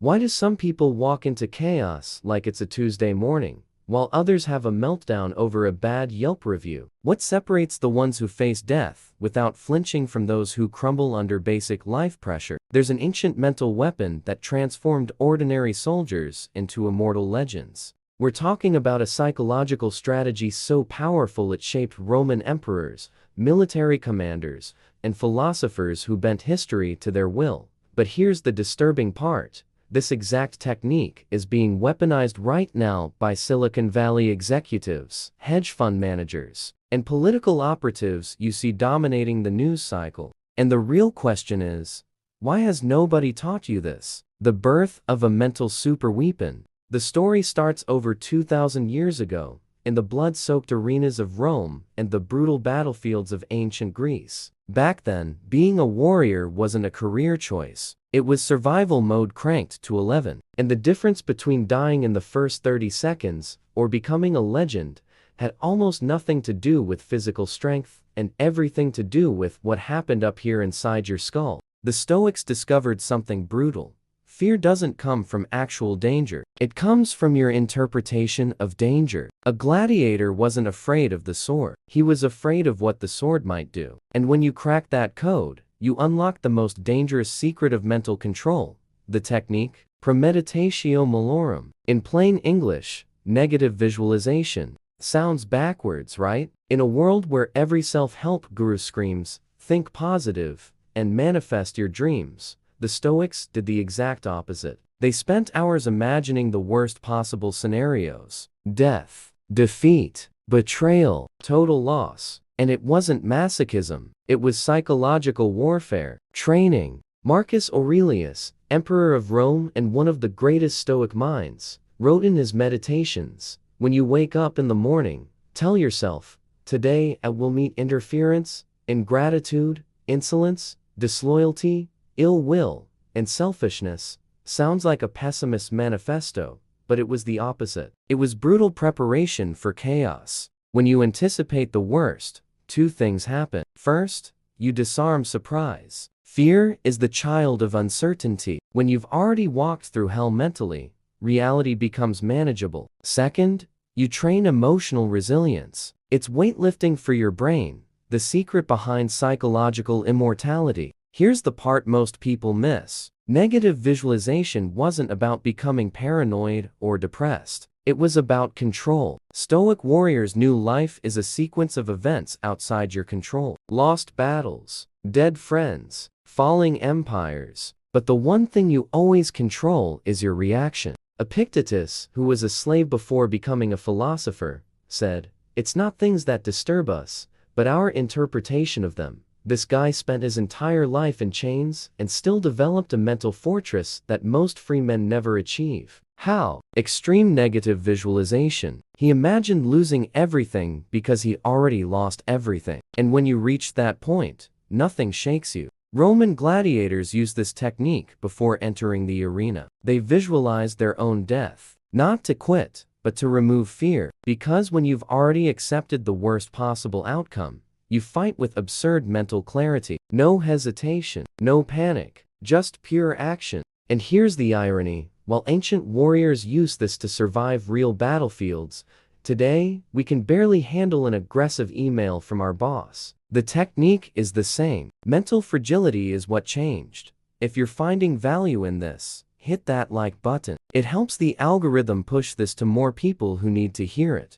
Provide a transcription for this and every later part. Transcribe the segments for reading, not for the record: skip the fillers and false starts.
Why do some people walk into chaos like it's a Tuesday morning, while others have a meltdown over a bad Yelp review? What separates the ones who face death without flinching from those who crumble under basic life pressure? There's an ancient mental weapon that transformed ordinary soldiers into immortal legends. We're talking about a psychological strategy so powerful it shaped Roman emperors, military commanders, and philosophers who bent history to their will. But here's the disturbing part. This exact technique is being weaponized right now by Silicon Valley executives, hedge fund managers, and political operatives you see dominating the news cycle. And the real question is, why has nobody taught you this? The birth of a mental superweapon. The story starts over 2,000 years ago, in the blood-soaked arenas of Rome and the brutal battlefields of ancient Greece. Back then, being a warrior wasn't a career choice. It was survival mode cranked to 11. And the difference between dying in the first 30 seconds or becoming a legend had almost nothing to do with physical strength and everything to do with what happened up here inside your skull. The Stoics discovered something brutal. Fear doesn't come from actual danger. It comes from your interpretation of danger. A gladiator wasn't afraid of the sword. He was afraid of what the sword might do. And when you crack that code, you unlock the most dangerous secret of mental control. The technique, premeditatio malorum. In plain English, negative visualization. Sounds backwards, right? In a world where every self-help guru screams, think positive, and manifest your dreams, the Stoics did the exact opposite. They spent hours imagining the worst possible scenarios. Death, defeat, betrayal, total loss. And it wasn't masochism, it was psychological warfare, training. Marcus Aurelius, emperor of Rome and one of the greatest Stoic minds, wrote in his Meditations, "When you wake up in the morning, tell yourself, today I will meet interference, ingratitude, insolence, disloyalty, ill will, and selfishness." Sounds like a pessimist's manifesto, but it was the opposite. It was brutal preparation for chaos. When you anticipate the worst, two things happen. First, you disarm surprise. Fear is the child of uncertainty. When you've already walked through hell mentally, reality becomes manageable. Second, you train emotional resilience. It's weightlifting for your brain, the secret behind psychological immortality. Here's the part most people miss. Negative visualization wasn't about becoming paranoid or depressed. It was about control. Stoic warriors knew life is a sequence of events outside your control. Lost battles, dead friends, falling empires. But the one thing you always control is your reaction. Epictetus, who was a slave before becoming a philosopher, said, "It's not things that disturb us, but our interpretation of them." This guy spent his entire life in chains and still developed a mental fortress that most free men never achieve. How? Extreme negative visualization. He imagined losing everything because he already lost everything. And when you reach that point, nothing shakes you. Roman gladiators used this technique before entering the arena. They visualized their own death, not to quit, but to remove fear. Because when you've already accepted the worst possible outcome, you fight with absurd mental clarity. No hesitation, no panic, just pure action. And here's the irony. While ancient warriors used this to survive real battlefields, today, we can barely handle an aggressive email from our boss. The technique is the same. Mental fragility is what changed. If you're finding value in this, hit that like button. It helps the algorithm push this to more people who need to hear it.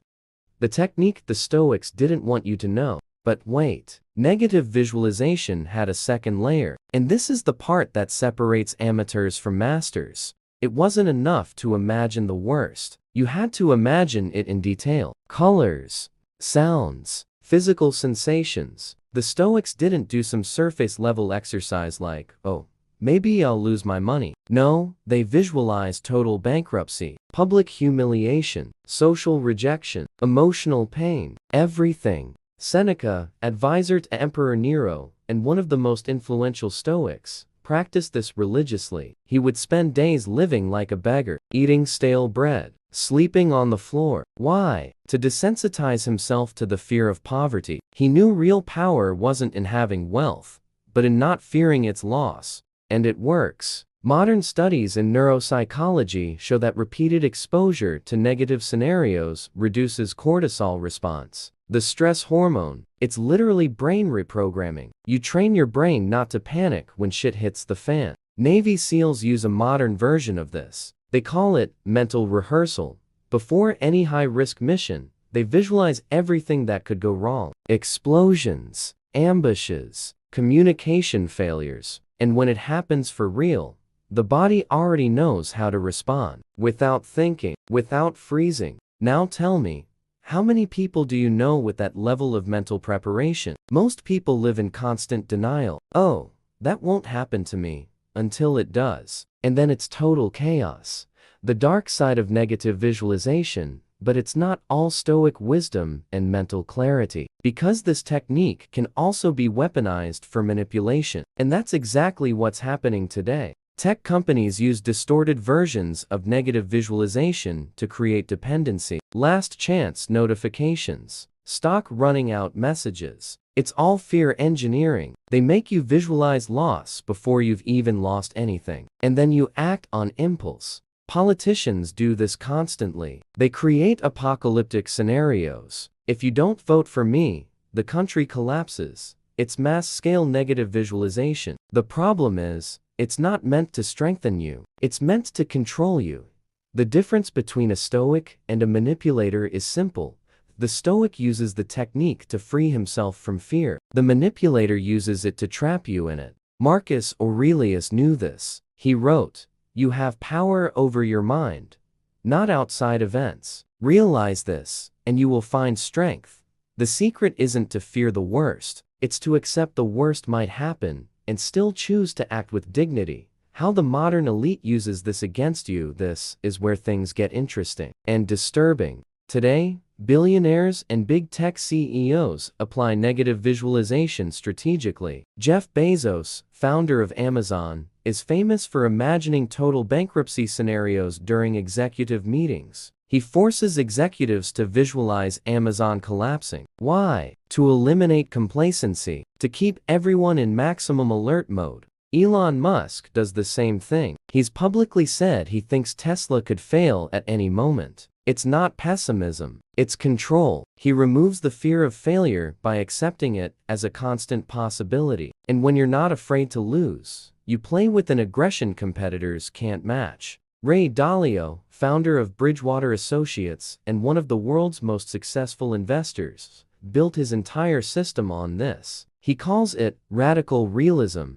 The technique the Stoics didn't want you to know. But wait, negative visualization had a second layer. And this is the part that separates amateurs from masters. It wasn't enough to imagine the worst. You had to imagine it in detail. Colors, sounds, physical sensations. The Stoics didn't do some surface-level exercise like, "Oh, maybe I'll lose my money." No, they visualized total bankruptcy, public humiliation, social rejection, emotional pain, everything. Seneca, advisor to Emperor Nero, and one of the most influential Stoics, practiced this religiously. He would spend days living like a beggar, eating stale bread, sleeping on the floor. Why? To desensitize himself to the fear of poverty. He knew real power wasn't in having wealth, but in not fearing its loss. And it works. Modern studies in neuropsychology show that repeated exposure to negative scenarios reduces cortisol response, the stress hormone. It's literally brain reprogramming. You train your brain not to panic when shit hits the fan. Navy SEALs use a modern version of this. They call it mental rehearsal. Before any high-risk mission, they visualize everything that could go wrong. Explosions, ambushes, communication failures. And when it happens for real, the body already knows how to respond. Without thinking, without freezing. Now tell me, how many people do you know with that level of mental preparation? Most people live in constant denial. Oh, that won't happen to me. Until it does. And then it's total chaos. The dark side of negative visualization, but it's not all Stoic wisdom and mental clarity. Because this technique can also be weaponized for manipulation. And that's exactly what's happening today. Tech companies use distorted versions of negative visualization to create dependency. Last chance notifications. Stock running out messages. It's all fear engineering. They make you visualize loss before you've even lost anything. And then you act on impulse. Politicians do this constantly. They create apocalyptic scenarios. If you don't vote for me, the country collapses. It's mass-scale negative visualization. The problem is, it's not meant to strengthen you. It's meant to control you. The difference between a Stoic and a manipulator is simple. The Stoic uses the technique to free himself from fear. The manipulator uses it to trap you in it. Marcus Aurelius knew this. He wrote, "You have power over your mind, not outside events. Realize this, and you will find strength." The secret isn't to fear the worst. It's to accept the worst might happen and still choose to act with dignity. How the modern elite uses this against you, this is where things get interesting and disturbing. Today, billionaires and big tech CEOs apply negative visualization strategically. Jeff Bezos, founder of Amazon, is famous for imagining total bankruptcy scenarios during executive meetings. He forces executives to visualize Amazon collapsing. Why? To eliminate complacency, to keep everyone in maximum alert mode. Elon Musk does the same thing. He's publicly said he thinks Tesla could fail at any moment. It's not pessimism, it's control. He removes the fear of failure by accepting it as a constant possibility. And when you're not afraid to lose, you play with an aggression competitors can't match. Ray Dalio, founder of Bridgewater Associates and one of the world's most successful investors, built his entire system on this. He calls it radical realism.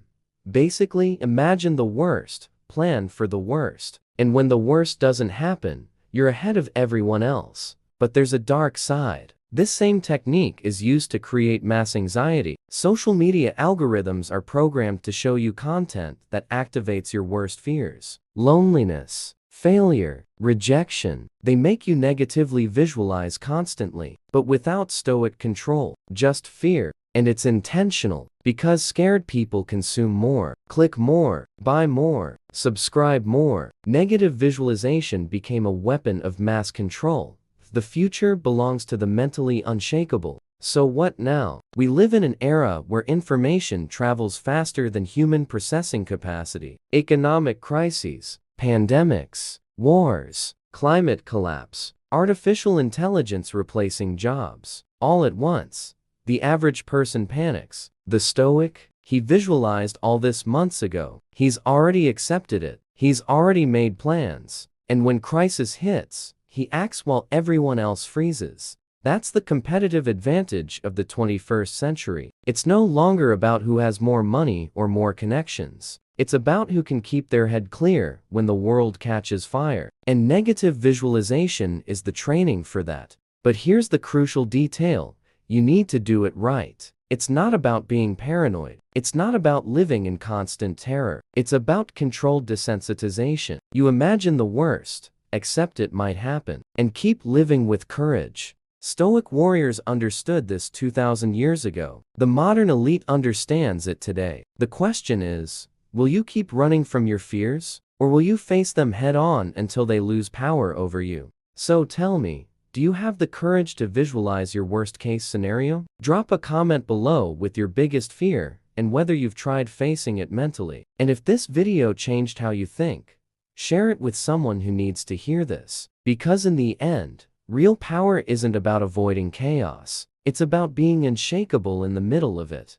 Basically, imagine the worst, plan for the worst. And when the worst doesn't happen, you're ahead of everyone else. But there's a dark side. This same technique is used to create mass anxiety. Social media algorithms are programmed to show you content that activates your worst fears. Loneliness, failure, rejection. They make you negatively visualize constantly, but without Stoic control, just fear. And it's intentional, because scared people consume more, click more, buy more, subscribe more. Negative visualization became a weapon of mass control. The future belongs to the mentally unshakable. So what now? We live in an era where information travels faster than human processing capacity. Economic crises, pandemics, wars, climate collapse, artificial intelligence replacing jobs, all at once. The average person panics. The Stoic, he visualized all this months ago. He's already accepted it. He's already made plans. And when crisis hits, he acts while everyone else freezes. That's the competitive advantage of the 21st century. It's no longer about who has more money or more connections. It's about who can keep their head clear when the world catches fire. And negative visualization is the training for that. But here's the crucial detail. You need to do it right. It's not about being paranoid. It's not about living in constant terror. It's about controlled desensitization. You imagine the worst, accept it might happen, and keep living with courage. Stoic warriors understood this 2,000 years ago. The modern elite understands it today. The question is, will you keep running from your fears, or will you face them head on until they lose power over you? So tell me, do you have the courage to visualize your worst-case scenario? Drop a comment below with your biggest fear, and whether you've tried facing it mentally. And if this video changed how you think, share it with someone who needs to hear this. Because in the end, real power isn't about avoiding chaos. It's about being unshakable in the middle of it.